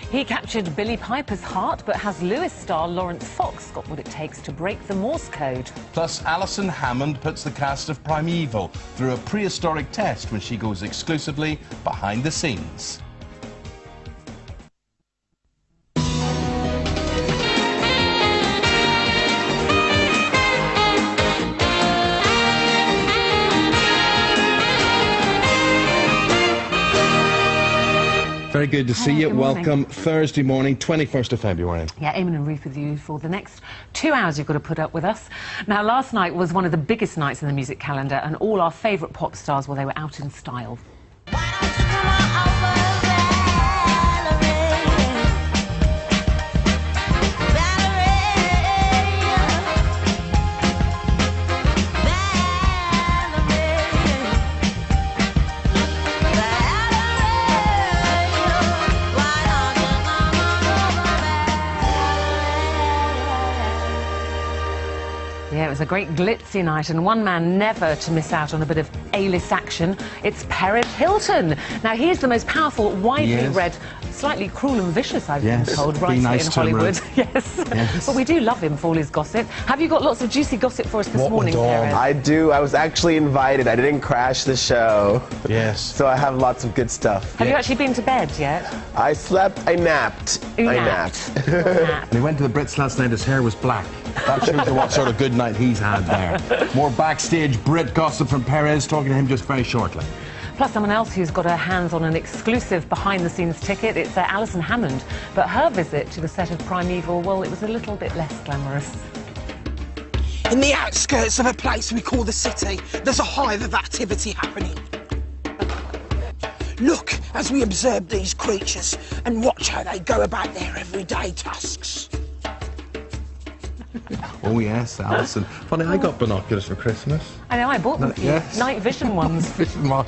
He captured Billie Piper's heart, but has Lewis star Lawrence Fox got what it takes to break the Morse code? Plus, Alison Hammond puts the cast of Primeval through a prehistoric test when she goes exclusively behind the scenes. Very good to see you. Welcome. Thursday morning, 21st of February. Yeah, Eamon and Ruth with you for the next 2 hours you've got to put up with us. Now, last night was one of the biggest nights in the music calendar, and all our favourite pop stars, well, they were out in style. Yeah, it was a great glitzy night, and one man never to miss out on a bit of A-list action. It's Perez Hilton. Now, he is the most powerful, widely read, slightly cruel and vicious, I've been told, writer in Hollywood. Yes. But we do love him for all his gossip. Have you got lots of juicy gossip for us this morning, Perez? I do. I was actually invited. I didn't crash the show. Yes. So I have lots of good stuff. Have you actually been to bed yet? I slept. I napped. I napped. And he went to the Brits last night. His hair was black. That shows you what sort of good night he's had there. More backstage Brit gossip from Perez, talking to him just very shortly. Plus, someone else who's got her hands on an exclusive behind-the-scenes ticket. It's Alison Hammond. But her visit to the set of Primeval, well, it was a little bit less glamorous. In the outskirts of a place we call the city, there's a hive of activity happening. Look as we observe these creatures and watch how they go about their everyday tasks. Oh yes, Alison. Funny, I got binoculars for Christmas. I know, I bought them for you. Night vision ones.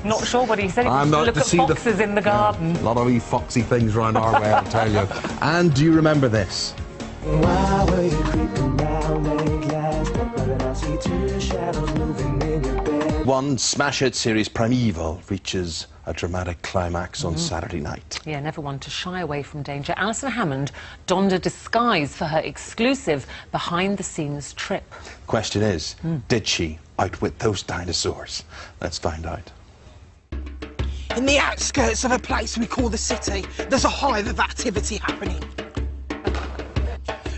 Not sure what he said. He was to look at foxes in the garden. A lot of wee foxy things round our way, I'll tell you. And do you remember this? Why were you creeping around late last night? But I see two shadows moving in your bed. One smash hit series, Primeval, reaches a dramatic climax on Saturday night. Yeah, never one to shy away from danger. Alison Hammond donned a disguise for her exclusive behind-the-scenes trip. Question is, did she outwit those dinosaurs? Let's find out. In the outskirts of a place we call the city, there's a hive of activity happening.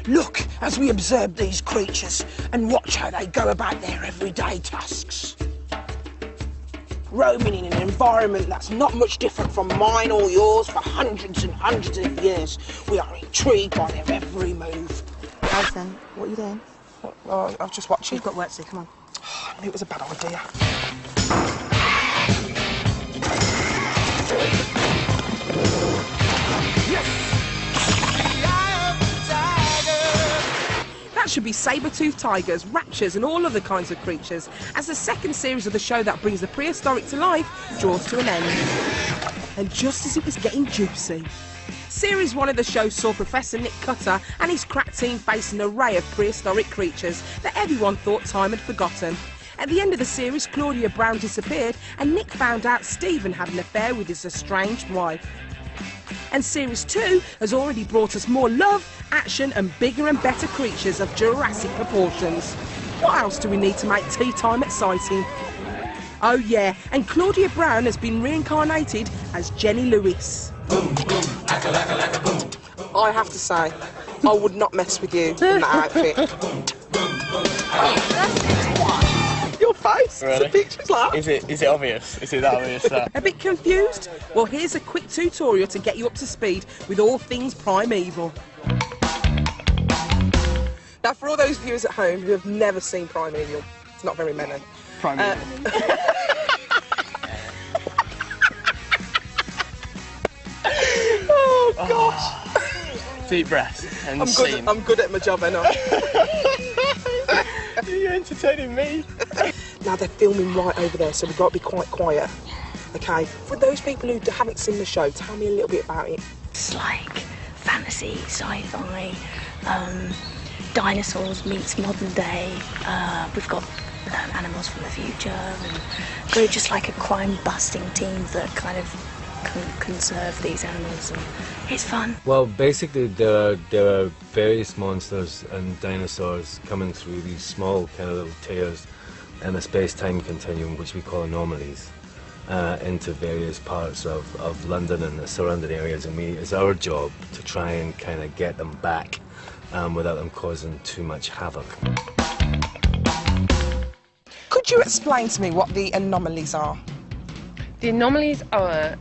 Look as we observe these creatures and watch how they go about their everyday tasks. Roaming in an environment that's not much different from mine or yours for hundreds and hundreds of years, we are intrigued by their every move. Alison, what are you doing? Oh, I was just watching. You've got work to do, come on. I knew it was a bad idea. That should be saber-toothed tigers, raptors and all other kinds of creatures, as the second series of the show that brings the prehistoric to life draws to an end. And just as it was getting juicy, Series 1 of the show saw Professor Nick Cutter and his crack team face an array of prehistoric creatures that everyone thought time had forgotten. At the end of the series, Claudia Brown disappeared and Nick found out Stephen had an affair with his estranged wife. And Series 2 has already brought us more love, action and bigger and better creatures of Jurassic proportions. What else do we need to make tea time exciting? Oh yeah, and Claudia Brown has been reincarnated as Jenny Lewis. Boom, boom, laka, laka, laka, boom. I have to say, I would not mess with you in that outfit. Your face, really? The picture's like. Is it obvious? Is it that obvious? A bit confused? Well, here's a quick tutorial to get you up to speed with all things Primeval. Now, for all those viewers at home who have never seen Primeval, it's not very many. Primeval. Oh, gosh. Deep breath and scene. I'm good at my job, ain't I? You're entertaining me. Now, they're filming right over there, so we've got to be quite quiet. OK, for those people who haven't seen the show, tell me a little bit about it. It's like fantasy, sci-fi, dinosaurs meets modern day. We've got animals from the future, and we're just like a crime-busting team that kind of conserve these animals, and it's fun. Well, basically there are various monsters and dinosaurs coming through these small kind of little tears in a space-time continuum, which we call anomalies, into various parts of London and the surrounding areas, and it's our job to try and kind of get them back without them causing too much havoc. Could you explain to me what the anomalies are? The anomalies are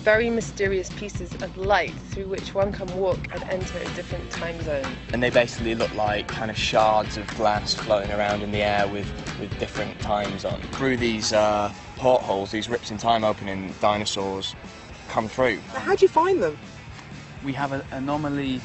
very mysterious pieces of light through which one can walk and enter a different time zone. And they basically look like kind of shards of glass floating around in the air with different times on. Through these portholes, these rips in time opening, dinosaurs come through. How do you find them? We have anomaly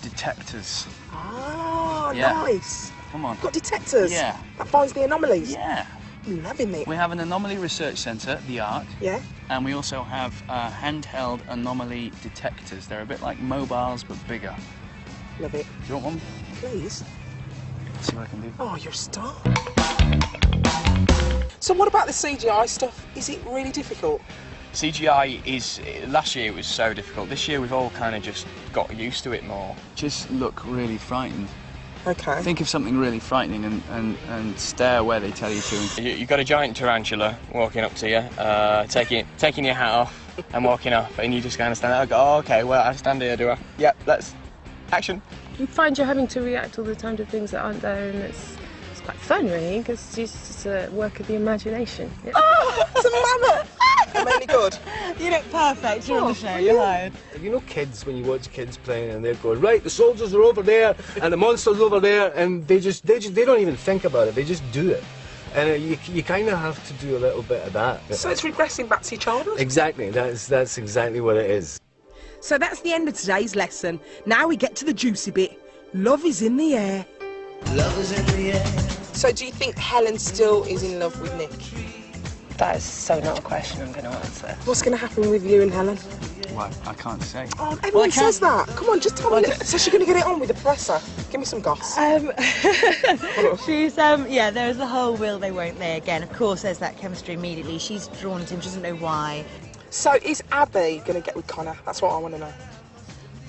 detectors. Ah, Yeah. nice. Come on. Got detectors? Yeah. That finds the anomalies? Yeah. Loving it. We have an anomaly research centre, the ARC. Yeah. And we also have handheld anomaly detectors. They're a bit like mobiles, but bigger. Love it. Do you want one? Please. Let's see what I can do. Oh, you're a star. So what about the CGI stuff? Is it really difficult? CGI is, last year it was so difficult. This year we've all kind of just got used to it more. Just look really frightened. Okay. Think of something really frightening and stare where they tell you to. You've got a giant tarantula walking up to you, taking your hat off and walking up, and you just kind of stand there and go, oh, okay, well, I stand here, do I? Yep, let's action. You find you're having to react all the time to things that aren't there, and it's quite fun, really, because it's just a work of the imagination. Yeah. Oh, it's a mammoth! I'm only good. You look perfect. You're on the show. You're hired. You know kids, when you watch kids playing and they're going, right, the soldiers are over there and the monster's over there, and they don't even think about it, they just do it. And you kind of have to do a little bit of that. So it's regressing back to your childhood? Exactly, that's exactly what it is. So that's the end of today's lesson. Now we get to the juicy bit. Love is in the air. Love is in the air. So do you think Helen still is in love with Nick? That is so not a question I'm going to answer. What's going to happen with you and Helen? Well, I can't say. Oh, everyone says that. Come on, just tell me. So she's going to get it on with the presser. Give me some goss. She's yeah. There's the whole will they won't they again. Of course, there's that chemistry immediately. She's drawn to him. She doesn't know why. So is Abby going to get with Connor? That's what I want to know.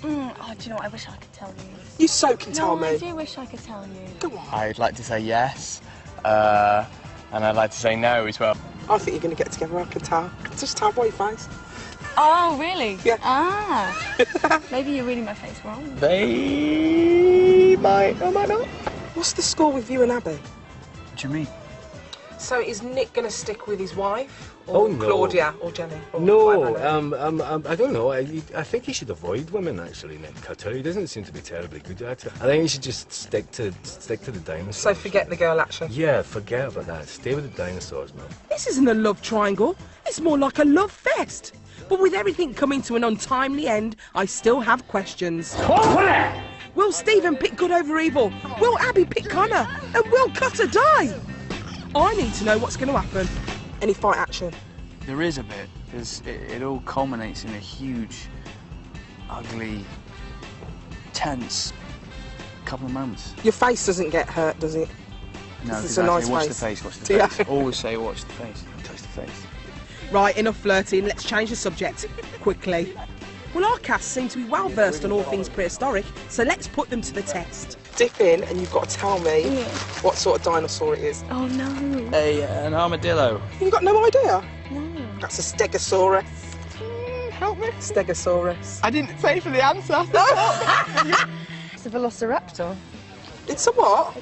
Oh, do you know what? I wish I could tell you. You so can tell me. I do wish I could tell you. Go on. I'd like to say yes, and I'd like to say no as well. I think you're going to get together, I can tell. Just tell by your face. Oh, really? Yeah. Ah. Maybe you're reading my face wrong. They might or might not. What's the score with you and Abby? What do you mean? So is Nick going to stick with his wife? Or Oh, no. Claudia or Jenny? Or No, whatever? I don't know. I think he should avoid women, actually, Nick Cutter. He doesn't seem to be terribly good at it. I think he should just stick to the dinosaurs. So forget the girl action? Yeah, forget about that. Stay with the dinosaurs, man. This isn't a love triangle. It's more like a love fest. But with everything coming to an untimely end, I still have questions. Will Stephen pick good over evil? Will Abby pick Connor? And will Cutter die? I need to know what's going to happen. Any fight action? There is a bit, because it all culminates in a huge, ugly, tense couple of moments. Your face doesn't get hurt, does it? No, It's a nice watch face. the face, watch the Yeah. face. Always say watch the face, don't touch the face. Right, enough flirting. Let's change the subject quickly. Well, our cast seem to be well versed on all things prehistoric, so let's put them to the test. Dip in, and you've got to tell me what sort of dinosaur it is. Oh, no. An armadillo. You've got no idea? No. That's a stegosaurus. Help me. Stegosaurus. I didn't pay for the answer. It's a velociraptor. It's a what?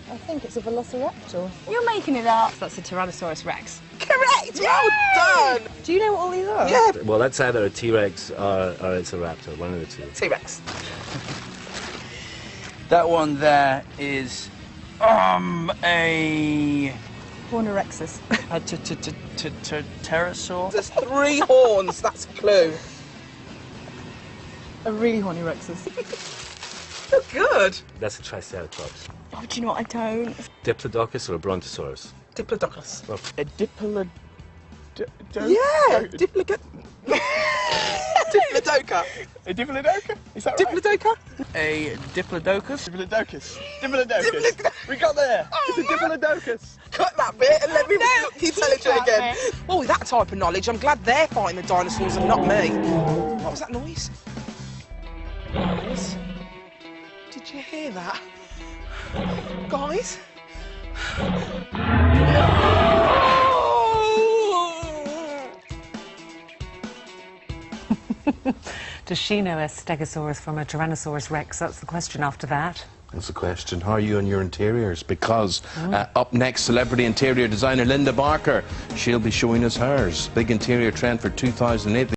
I think it's a velociraptor. You're making it up. That's a Tyrannosaurus Rex. Correct! Well done! Do you know what all these are? Yeah. Well, that's either a T-Rex or it's a raptor, one of the two. T-Rex. That one there is a Hornorexus. a pterosaur. There's 3 horns, that's a clue. A really horny Rexus. You're good. That's a Triceratops. Oh, do you know what? I don't. Diplodocus or a Brontosaurus? Diplodocus. A diplodocus. Yeah, Diplodocus. Diplodocus. A diplodocus? Is that right? Diplodocus? A diplodocus. Diplodocus. Diplodocus. We got there. It's a diplodocus. Cut that bit and let me look intelligent again. Well, with that type of knowledge, I'm glad they're fighting the dinosaurs and not me. What was that noise? Guys? Did you hear that? Guys? Does she know a Stegosaurus from a Tyrannosaurus Rex? That's the question after that. That's the question. How are you on your interiors? Because up next, celebrity interior designer Linda Barker. She'll be showing us hers. Big interior trend for 2008.